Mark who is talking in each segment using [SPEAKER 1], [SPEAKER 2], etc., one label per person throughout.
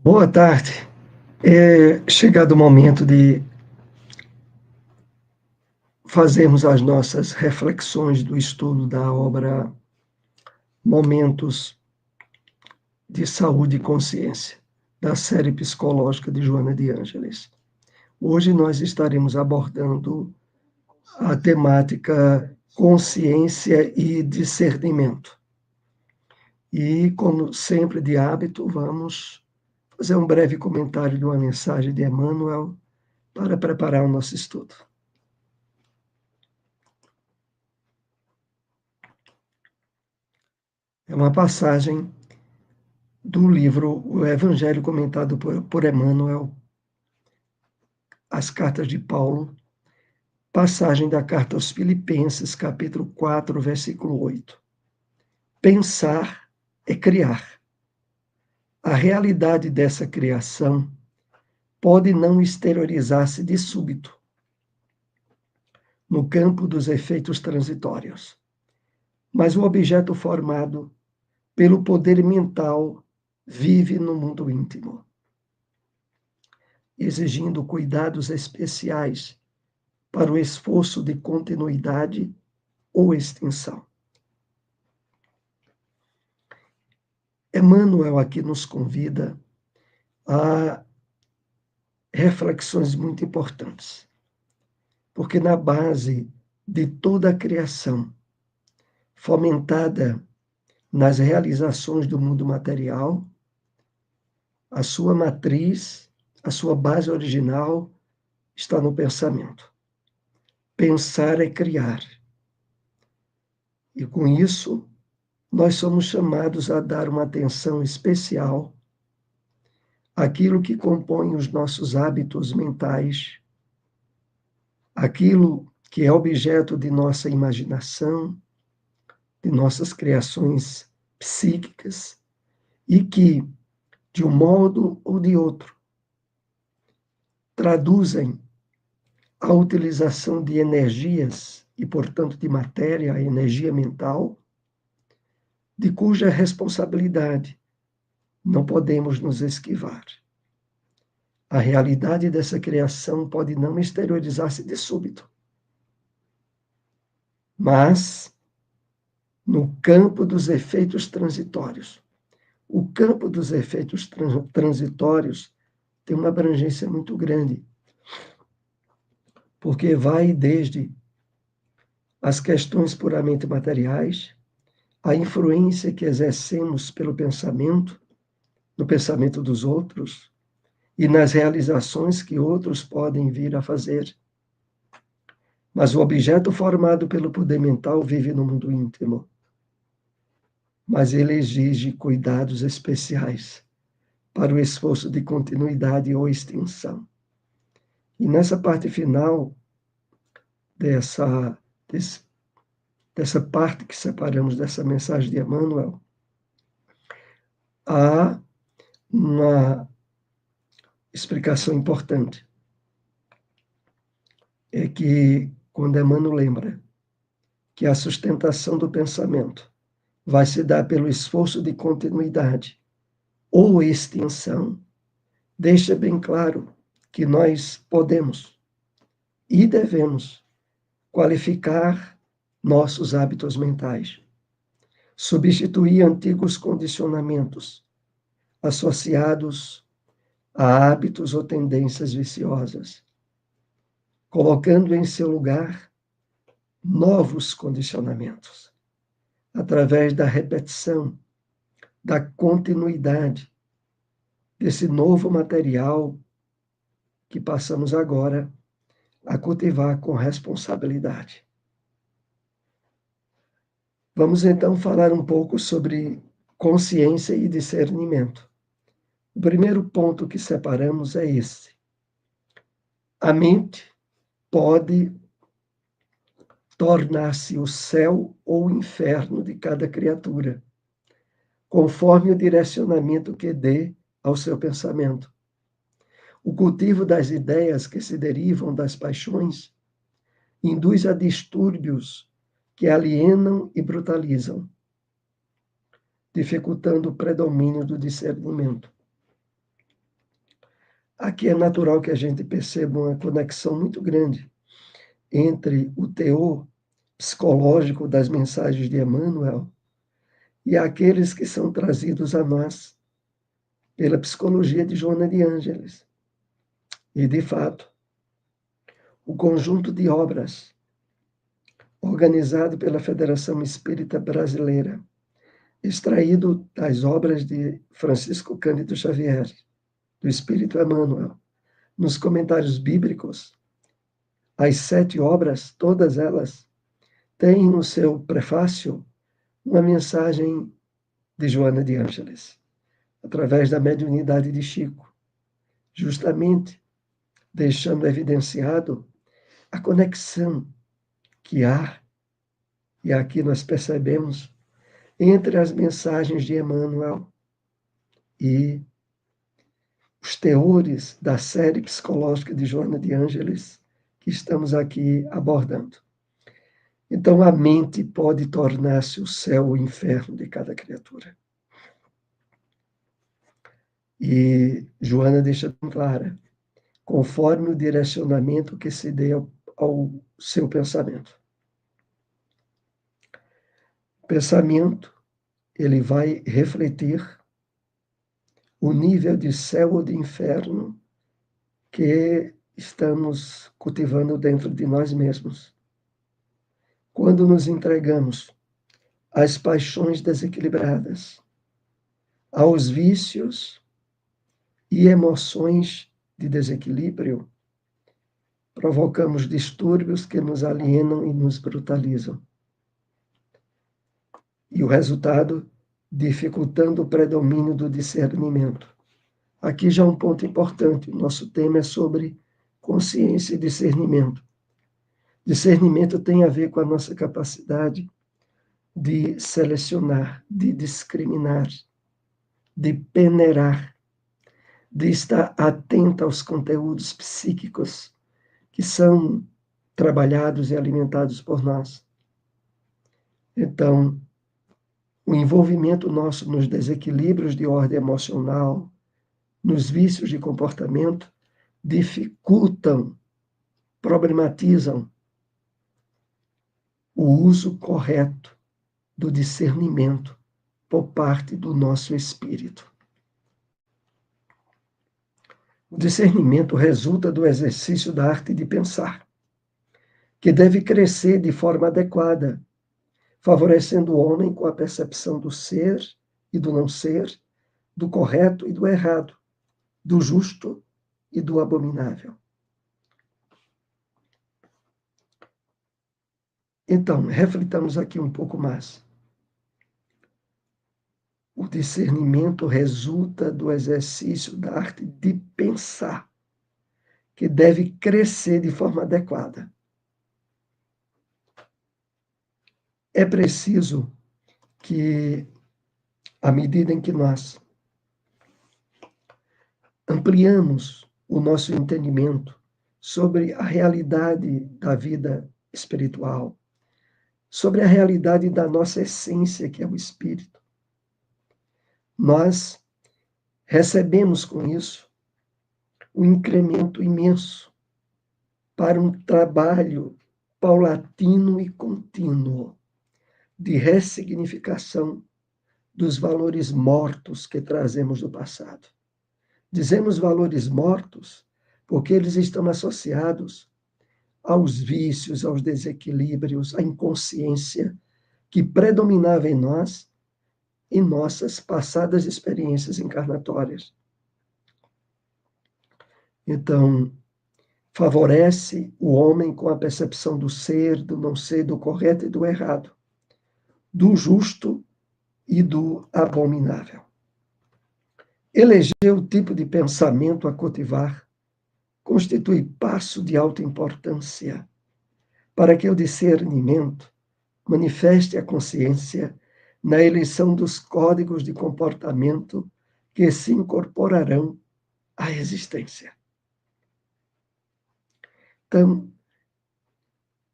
[SPEAKER 1] Boa tarde. É chegado o momento de fazermos as nossas reflexões do estudo da obra Momentos de Saúde e Consciência, da série psicológica de Joana de Ângeles. Hoje nós estaremos abordando a temática consciência e discernimento. E, como sempre de hábito, vamos fazer um breve comentário de uma mensagem de Emmanuel para preparar o nosso estudo. É uma passagem do livro O Evangelho comentado por Emmanuel, As Cartas de Paulo, passagem da Carta aos Filipenses, capítulo 4, versículo 8. Pensar é criar. A realidade dessa criação pode não exteriorizar-se de súbito no campo dos efeitos transitórios, mas o objeto formado pelo poder mental vive no mundo íntimo, exigindo cuidados especiais para o esforço de continuidade ou extinção. Emmanuel aqui nos convida a reflexões muito importantes, porque na base de toda a criação, fomentada nas realizações do mundo material, a sua matriz, a sua base original está no pensamento. Pensar é criar. E com isso, nós somos chamados a dar uma atenção especial àquilo que compõe os nossos hábitos mentais, aquilo que é objeto de nossa imaginação, de nossas criações psíquicas e que, de um modo ou de outro, traduzem a utilização de energias e, portanto, de matéria, a energia mental, de cuja responsabilidade não podemos nos esquivar. A realidade dessa criação pode não exteriorizar-se de súbito, mas no campo dos efeitos transitórios. O campo dos efeitos transitórios tem uma abrangência muito grande, porque vai desde as questões puramente materiais, a influência que exercemos pelo pensamento, no pensamento dos outros e nas realizações que outros podem vir a fazer. Mas o objeto formado pelo poder mental vive no mundo íntimo. Mas ele exige cuidados especiais para o esforço de continuidade ou extinção. E nessa parte final dessa parte que separamos dessa mensagem de Emmanuel, há uma explicação importante. É que, quando Emmanuel lembra que a sustentação do pensamento vai se dar pelo esforço de continuidade ou extinção, deixa bem claro que nós podemos e devemos qualificar nossos hábitos mentais, substituir antigos condicionamentos associados a hábitos ou tendências viciosas, colocando em seu lugar novos condicionamentos, através da repetição, da continuidade desse novo material que passamos agora a cultivar com responsabilidade. Vamos então falar um pouco sobre consciência e discernimento. O primeiro ponto que separamos é esse. A mente pode tornar-se o céu ou o inferno de cada criatura, conforme o direcionamento que dê ao seu pensamento. O cultivo das ideias que se derivam das paixões induz a distúrbios que alienam e brutalizam, dificultando o predomínio do discernimento. Aqui é natural que a gente perceba uma conexão muito grande entre o teor psicológico das mensagens de Emmanuel e aqueles que são trazidos a nós pela psicologia de Joana de Ângeles. E, de fato, o conjunto de obras organizado pela Federação Espírita Brasileira, extraído das obras de Francisco Cândido Xavier, do Espírito Emmanuel, nos comentários bíblicos, as 7 obras, todas elas, têm no seu prefácio uma mensagem de Joana de Ângeles, através da mediunidade de Chico, justamente deixando evidenciado a conexão que há, e aqui nós percebemos, entre as mensagens de Emmanuel e os teores da série psicológica de Joana de Ângeles que estamos aqui abordando. Então, a mente pode tornar-se o céu ou o inferno de cada criatura. E Joana deixa bem clara, conforme o direcionamento que se dê ao seu pensamento. O pensamento, ele vai refletir o nível de céu ou de inferno que estamos cultivando dentro de nós mesmos. Quando nos entregamos às paixões desequilibradas, aos vícios e emoções de desequilíbrio, provocamos distúrbios que nos alienam e nos brutalizam. E o resultado, dificultando o predomínio do discernimento. Aqui já um ponto importante, o nosso tema é sobre consciência e discernimento. Discernimento tem a ver com a nossa capacidade de selecionar, de discriminar, de peneirar, de estar atento aos conteúdos psíquicos que são trabalhados e alimentados por nós. Então, o envolvimento nosso nos desequilíbrios de ordem emocional, nos vícios de comportamento, dificultam, problematizam o uso correto do discernimento por parte do nosso espírito. O discernimento resulta do exercício da arte de pensar, que deve crescer de forma adequada, favorecendo o homem com a percepção do ser e do não ser, do correto e do errado, do justo e do abominável. Então, reflitamos aqui um pouco mais. O discernimento resulta do exercício da arte de pensar, que deve crescer de forma adequada. É preciso que, à medida em que nós ampliamos o nosso entendimento sobre a realidade da vida espiritual, sobre a realidade da nossa essência, que é o espírito, nós recebemos com isso um incremento imenso para um trabalho paulatino e contínuo de ressignificação dos valores mortos que trazemos do passado. Dizemos valores mortos porque eles estão associados aos vícios, aos desequilíbrios, à inconsciência que predominava em nossas passadas experiências encarnatórias. Então, favorece o homem com a percepção do ser, do não ser, do correto e do errado, do justo e do abominável. Eleger o tipo de pensamento a cultivar constitui passo de alta importância para que o discernimento manifeste a consciência na eleição dos códigos de comportamento que se incorporarão à existência. Então,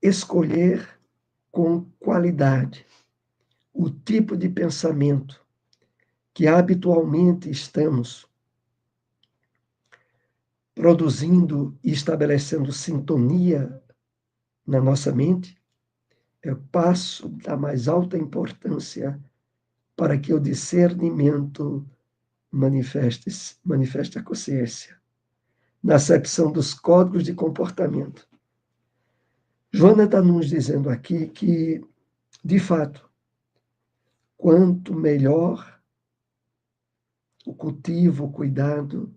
[SPEAKER 1] escolher com qualidade o tipo de pensamento que habitualmente estamos produzindo e estabelecendo sintonia na nossa mente, é o passo da mais alta importância para que o discernimento manifeste a consciência, na acepção dos códigos de comportamento. Joana está nos dizendo aqui que, de fato, quanto melhor o cultivo, o cuidado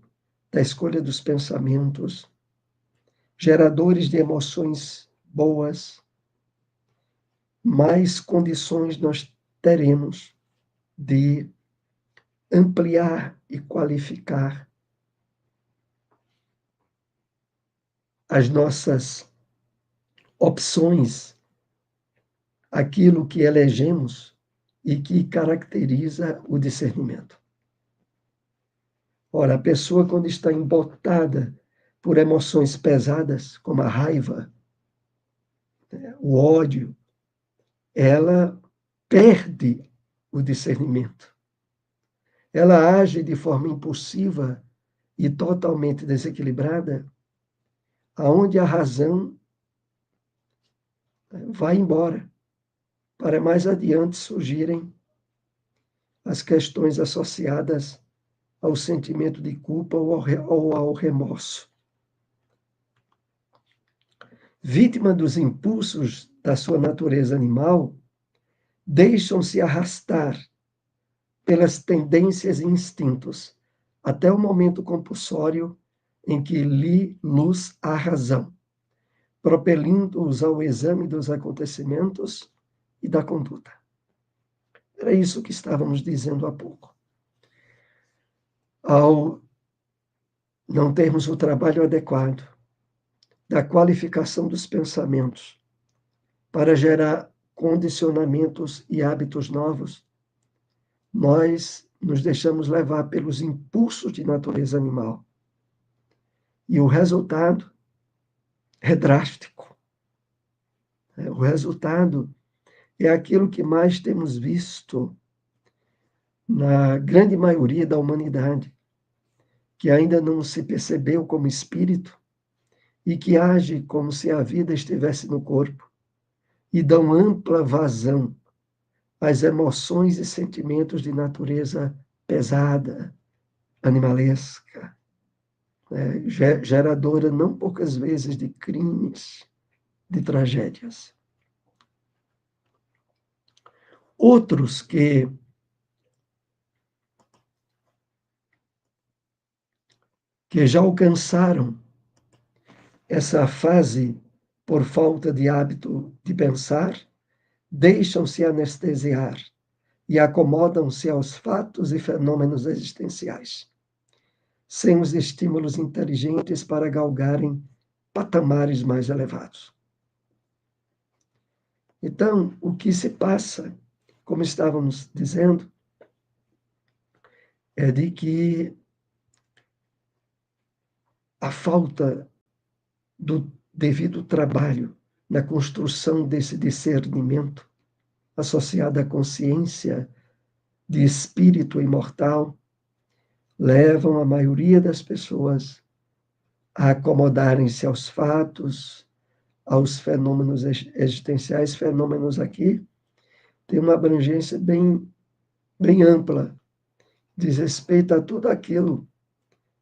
[SPEAKER 1] da escolha dos pensamentos, geradores de emoções boas, mais condições nós teremos de ampliar e qualificar as nossas opções, aquilo que elegemos e que caracteriza o discernimento. Ora, a pessoa, quando está embotada por emoções pesadas, como a raiva, o ódio, ela perde o discernimento. Ela age de forma impulsiva e totalmente desequilibrada, aonde a razão vai embora, para mais adiante surgirem as questões associadas ao sentimento de culpa ou ao remorso. Vítima dos impulsos da sua natureza animal, deixam-se arrastar pelas tendências e instintos, até o momento compulsório em que lhe luz a razão, propelindo-os ao exame dos acontecimentos e da conduta. Era isso que estávamos dizendo há pouco. Ao não termos o trabalho adequado da qualificação dos pensamentos para gerar condicionamentos e hábitos novos, nós nos deixamos levar pelos impulsos de natureza animal. E o resultado é drástico. O resultado é aquilo que mais temos visto na grande maioria da humanidade, que ainda não se percebeu como espírito e que age como se a vida estivesse no corpo e dão ampla vazão às emoções e sentimentos de natureza pesada, animalesca, geradora não poucas vezes de crimes, de tragédias. Outros que já alcançaram essa fase por falta de hábito de pensar, deixam-se anestesiar e acomodam-se aos fatos e fenômenos existenciais, sem os estímulos inteligentes para galgarem patamares mais elevados. Então, o que se passa, como estávamos dizendo, é de que a falta do devido trabalho na construção desse discernimento, associado à consciência de espírito imortal, levam a maioria das pessoas a acomodarem-se aos fatos, aos fenômenos existenciais. Fenômenos aqui tem uma abrangência bem ampla, diz respeito a tudo aquilo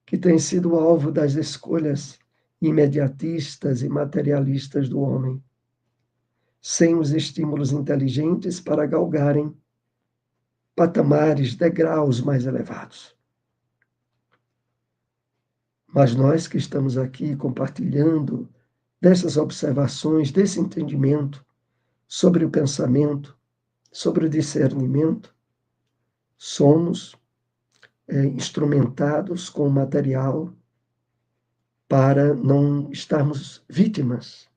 [SPEAKER 1] que tem sido alvo das escolhas imediatistas e materialistas do homem, sem os estímulos inteligentes para galgarem patamares, degraus mais elevados. Mas nós que estamos aqui compartilhando dessas observações, desse entendimento sobre o pensamento, sobre o discernimento, somos instrumentados com o material para não estarmos vítimas,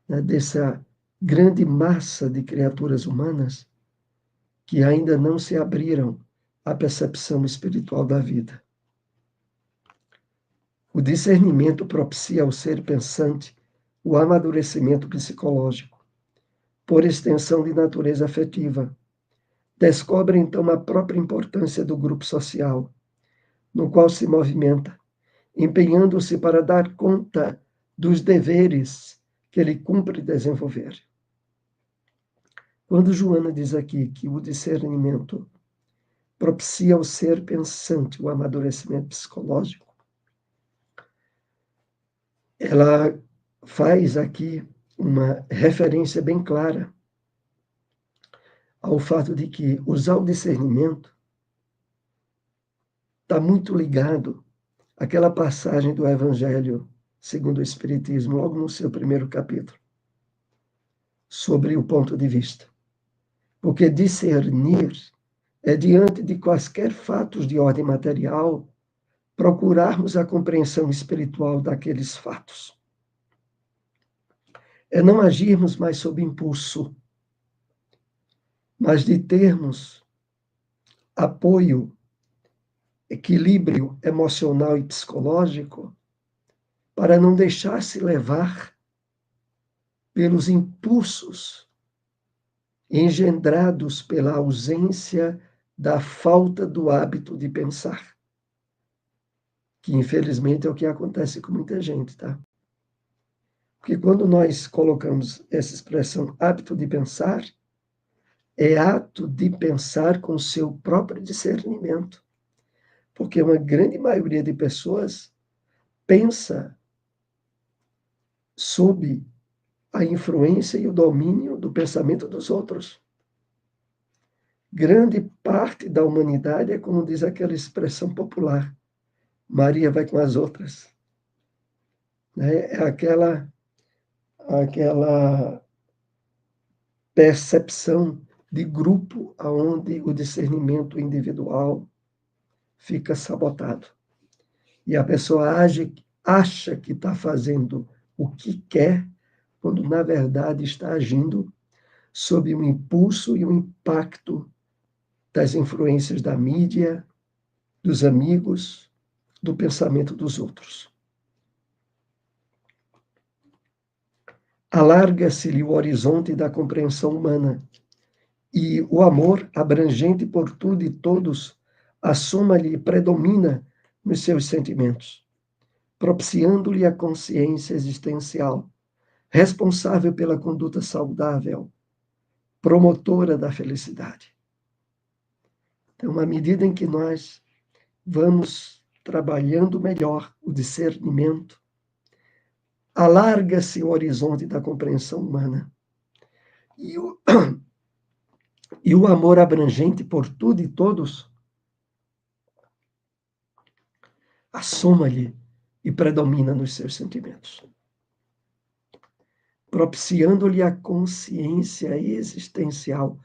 [SPEAKER 1] né, dessa grande massa de criaturas humanas que ainda não se abriram à percepção espiritual da vida. O discernimento propicia ao ser pensante o amadurecimento psicológico, por extensão de natureza afetiva. Descobre, então, a própria importância do grupo social, no qual se movimenta, empenhando-se para dar conta dos deveres que ele cumpre desenvolver. Quando Joana diz aqui que o discernimento propicia ao ser pensante o amadurecimento psicológico, ela faz aqui uma referência bem clara ao fato de que usar o discernimento está muito ligado àquela passagem do Evangelho segundo o Espiritismo, logo no seu primeiro capítulo, sobre o ponto de vista. Porque discernir é, diante de quaisquer fatos de ordem material, procurarmos a compreensão espiritual daqueles fatos. É não agirmos mais sob impulso, mas de termos apoio, equilíbrio emocional e psicológico, para não deixar-se levar pelos impulsos engendrados pela ausência da falta do hábito de pensar. Que, infelizmente, é o que acontece com muita gente, tá? Porque quando nós colocamos essa expressão hábito de pensar, é ato de pensar com o seu próprio discernimento. Porque uma grande maioria de pessoas pensa sob a influência e o domínio do pensamento dos outros. Grande parte da humanidade é como diz aquela expressão popular, Maria vai com as outras. É aquela percepção de grupo onde o discernimento individual fica sabotado. E a pessoa acha que está fazendo o que quer, quando na verdade está agindo sob o impulso e o impacto das influências da mídia, dos amigos, do pensamento dos outros. Alarga-se-lhe o horizonte da compreensão humana, e o amor, abrangente por tudo e todos, assoma-lhe e predomina nos seus sentimentos, propiciando-lhe a consciência existencial, responsável pela conduta saudável, promotora da felicidade. Então, à medida em que nós vamos trabalhando melhor o discernimento, alarga-se o horizonte da compreensão humana. E o amor abrangente por tudo e todos assoma-lhe e predomina nos seus sentimentos, propiciando-lhe a consciência existencial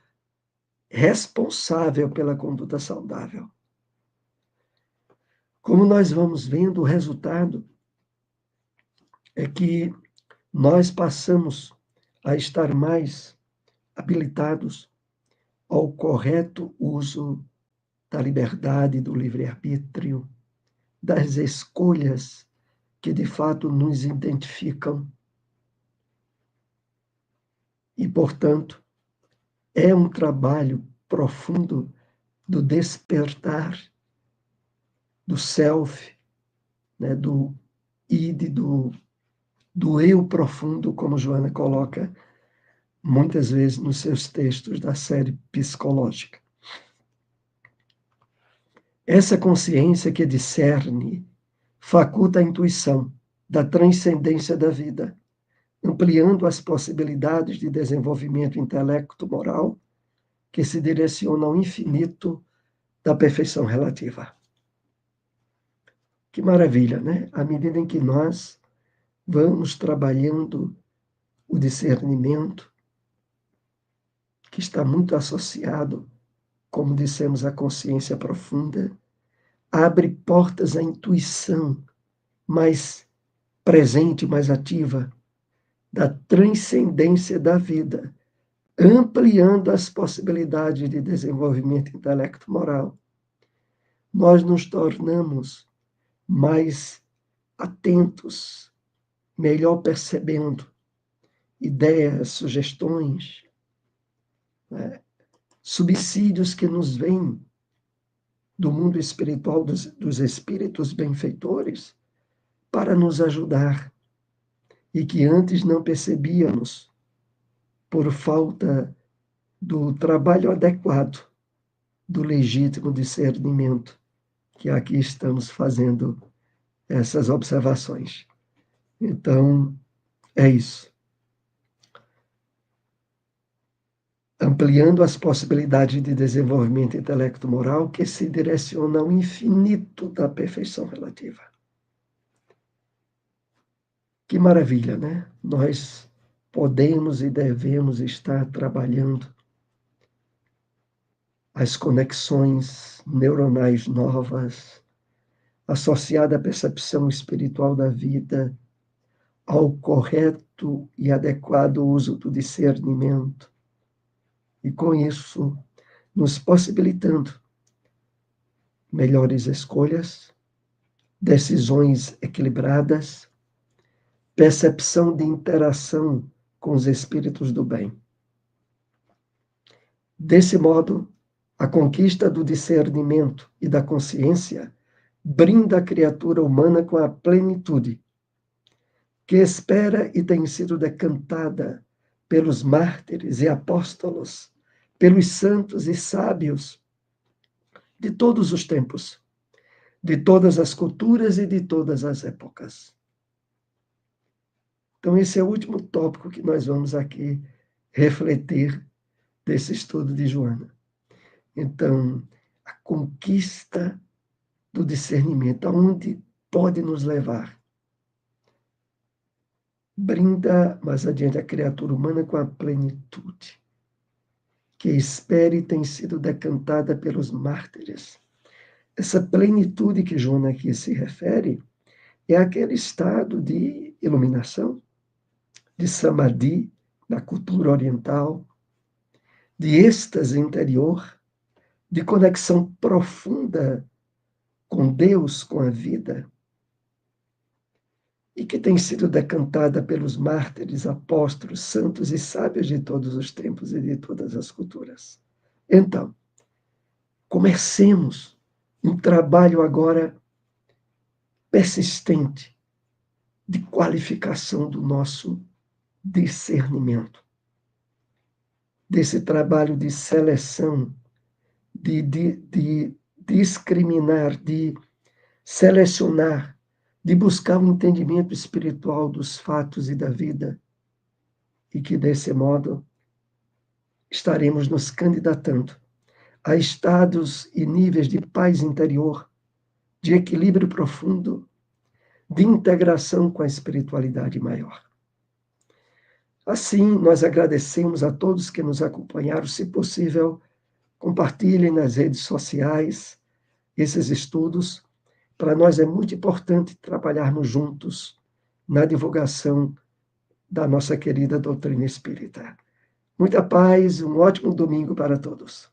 [SPEAKER 1] responsável pela conduta saudável. Como nós vamos vendo, o resultado é que nós passamos a estar mais habilitados ao correto uso da liberdade, do livre-arbítrio, das escolhas que de fato nos identificam. E, portanto, é um trabalho profundo do despertar do self, né, do id, do eu profundo, como Joana coloca muitas vezes nos seus textos da série psicológica. Essa consciência que discerne faculta a intuição da transcendência da vida, ampliando as possibilidades de desenvolvimento intelecto-moral que se direciona ao infinito da perfeição relativa. Que maravilha, né? À medida em que nós vamos trabalhando o discernimento, que está muito associado, como dissemos, à consciência profunda, abre portas à intuição mais presente, mais ativa, da transcendência da vida, ampliando as possibilidades de desenvolvimento intelecto-moral. Nós nos tornamos mais atentos, melhor percebendo ideias, sugestões, né, subsídios que nos vêm do mundo espiritual dos espíritos benfeitores, para nos ajudar e que antes não percebíamos por falta do trabalho adequado, do legítimo discernimento, que aqui estamos fazendo essas observações. Então, é isso. Ampliando as possibilidades de desenvolvimento intelecto-moral que se direciona ao infinito da perfeição relativa. Que maravilha, né? Nós podemos e devemos estar trabalhando as conexões neuronais novas, associada à percepção espiritual da vida, ao correto e adequado uso do discernimento, e com isso nos possibilitando melhores escolhas, decisões equilibradas, percepção de interação com os espíritos do bem. Desse modo, a conquista do discernimento e da consciência brinda a criatura humana com a plenitude que espera e tem sido decantada pelos mártires e apóstolos, pelos santos e sábios de todos os tempos, de todas as culturas e de todas as épocas. Então, esse é o último tópico que nós vamos aqui refletir desse estudo de Joana. Então, a conquista do discernimento, aonde pode nos levar? Brinda mais adiante a criatura humana com a plenitude, que espera e tem sido decantada pelos mártires. Essa plenitude que Joana aqui se refere é aquele estado de iluminação, de samadhi, na cultura oriental, de êxtase interior, de conexão profunda com Deus, com a vida, e que tem sido decantada pelos mártires, apóstolos, santos e sábios de todos os tempos e de todas as culturas. Então, comecemos um trabalho agora persistente de qualificação do nosso discernimento, desse trabalho de seleção, de discriminar, de selecionar, de buscar um entendimento espiritual dos fatos e da vida, e que, desse modo, estaremos nos candidatando a estados e níveis de paz interior, de equilíbrio profundo, de integração com a espiritualidade maior. Assim, nós agradecemos a todos que nos acompanharam. Se possível, compartilhem nas redes sociais esses estudos. Para nós é muito importante trabalharmos juntos na divulgação da nossa querida doutrina espírita. Muita paz, um ótimo domingo para todos.